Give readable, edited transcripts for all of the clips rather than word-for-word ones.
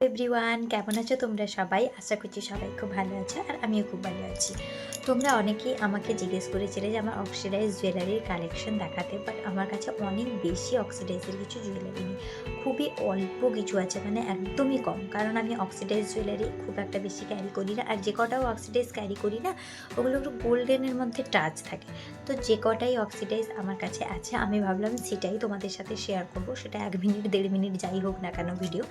Everyone, কেমন আছো তোমরা সবাই? আশা করছি সবাই খুব ভালো আছো আর আমিও খুব ভালো আছি। তোমরা অনেকেই আমাকে জিজ্ঞেস করেছিলে যে আমার অক্সিডাইজ জুয়েলারির কালেকশন দেখাতে, বাট আমার কাছে অনেক বেশি অক্সিডাইজের কিছু জুয়েলারি নেই। খুবই অল্প কিছু আছে, মানে একদমই কম, কারণ আমি অক্সিডাইজ জুয়েলারি খুব একটা বেশি ক্যারি করি না। আর যে কটাও অক্সিডাইজ ক্যারি করি না, ওগুলো একটু গোল্ডেনের মধ্যে টাচ থাকে। তো যে কটাই অক্সিডাইজ আমার কাছে আছে, আমি ভাবলাম সেটাই তোমাদের সাথে শেয়ার করবো। সেটা 1 মিনিট 1.5 মিনিট যাই হোক না কেন ভিডিও।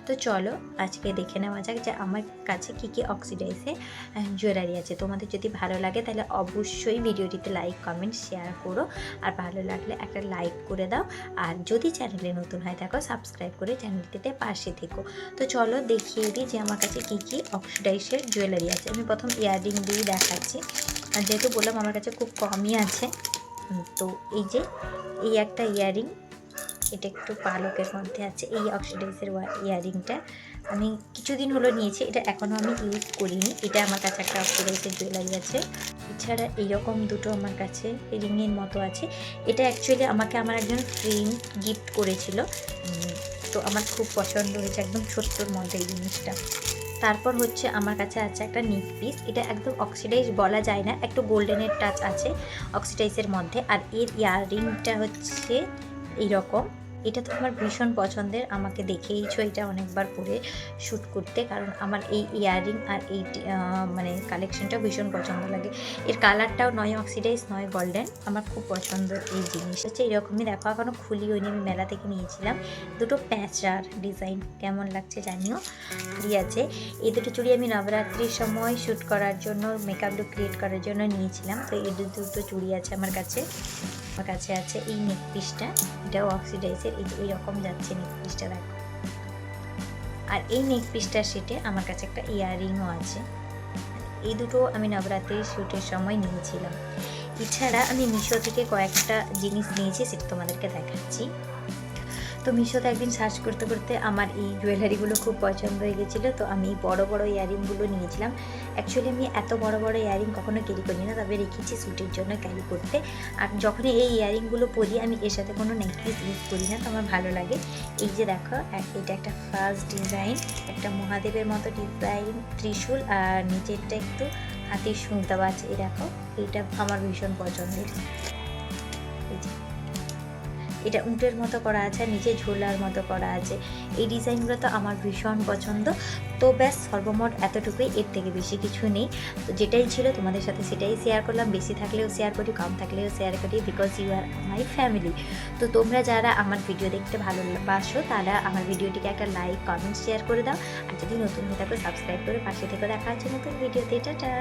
তো চলো আজকে দেখে নেওয়া যাক যে আমার কাছে কী কী অক্সিডাইজে জুয়েলারি আছে। তোমাদের যদি ভালো লাগে তাহলে অবশ্যই ভিডিওটিতে লাইক কমেন্ট শেয়ার করো, আর ভালো লাগলে একটা লাইক করে দাও। আর যদি চ্যানেলে নতুন হয় থাকো সাবস্ক্রাইব করে চ্যানেলটিতে পাশে থেকো। তো চলো দেখিয়ে দিই যে আমার কাছে কী কী অক্সিডাইজের জুয়েলারি আছে। আমি প্রথম ইয়াররিং দিয়েই দেখাচ্ছি, আর যেহেতু বললাম আমার কাছে খুব কমই আছে। তো এই একটা ইয়াররিং, এটা একটু পালকের মধ্যে আছে। এই অক্সিডাইজের ইয়াররিংটা আমি কিছুদিন হলো নিয়েছি, এটা এখনও আমি ইউজ করিনি। এটা আমার কাছে একটা অক্সিডাইজের জুয়েলারি আছে। এছাড়া এইরকম দুটো আমার কাছে রিংয়ের মতো আছে। এটা অ্যাকচুয়ালি আমাকে আমার একজন ফ্রেন্ড গিফট করেছিল, তো আমার খুব পছন্দ হয়েছে, একদম ছোট্টর মধ্যে এই জিনিসটা। তারপর হচ্ছে আমার কাছে আছে একটা নেক পিস। এটা একদম অক্সিডাইজ বলা যায় না, একটু গোল্ডেনের টাচ আছে অক্সিডাইজের মধ্যে। আর এর ইয়াররিংটা হচ্ছে এইরকম। এটা তো আমার ভীষণ পছন্দের, আমাকে দেখেইছো এটা অনেকবার পরে শ্যুট করতে, কারণ আমার এই ইয়াররিং আর এই মানে কালেকশনটা ভীষণ পছন্দ লাগে। এর কালারটাও নয় অক্সিডাইজ নয় গোল্ডেন, আমার খুব পছন্দের এই জিনিস হচ্ছে। এরকমই দেখো, এখনও খুলি হয়নি, আমি মেলা থেকে নিয়েছিলাম। দুটো প্যাঁচার ডিজাইন কেমন লাগছে জানিও, চুড়ি আছে। এই দুটো চুড়ি আমি নবরাত্রির সময় শ্যুট করার জন্য, মেকআপ লুক ক্রিয়েট করার জন্য নিয়েছিলাম। তো এই দুটো চুড়ি আছে আমার কাছে। আমার কাছে আছে এই নেক পিসটা, এটাও অক্সিডাইজের, এইরকম যাচ্ছে নেক পিসটা দেখো। আর এই নেক পিসটার সেটে আমার কাছে একটা ইয়াররিংও আছে। এই দুটো আমি নবরাত্রির শ্যুটের সময় নিয়েছিলাম। এছাড়া আমি মিশো থেকে কয়েকটা জিনিস নিয়েছি, সেটা তোমাদেরকে দেখাচ্ছি। তো মিশোতে একদিন সার্চ করতে করতে আমার এই জুয়েলারিগুলো খুব পছন্দ হয়ে গেছিলো, তো আমি বড় বড় ইয়াররিংগুলো নিয়েছিলাম। অ্যাকচুয়ালি আমি এত বড় বড় ইয়াররিং কখনো ক্যারি করি না, তবে রেখেছি শ্যুটের জন্য ক্যারি করতে। আর যখনই এই ইয়াররিংগুলো পরি, আমি এর সাথে কোনো নেকলেস ইউজ করি না, তো আমার ভালো লাগে। এই যে দেখো, এটা একটা ফার্স্ট ডিজাইন, একটা মহাদেবের মতো ডিজাইন, ত্রিশূল, আর নিচেরটা একটু হাতির সুর দেওয়া আছে। এই দেখো, এইটা আমার ভীষণ পছন্দের। এই যে এটা উটের মতো করা আছে, আর নিচে ঝোলার মতো করা আছে। এই ডিজাইনগুলো তো আমার ভীষণ পছন্দ। তো ব্যাস, সর্বমোট এতটুকুই, এর থেকে বেশি কিছু নেই। তো যেটাই ছিল তোমাদের সাথে সেটাই শেয়ার করলাম। বেশি থাকলেও শেয়ার করি, কম থাকলেও শেয়ার করি, because you are my family. তো তোমরা যারা আমার ভিডিও দেখতে ভালোবাসো, তারা আমার ভিডিওটিকে একটা লাইক কমেন্ট শেয়ার করে দাও। আর যদি নতুন হয়ে থাকো সাবস্ক্রাইব করে পাশে থেকে দেখা হচ্ছে নতুন ভিডিওতে। টাটা।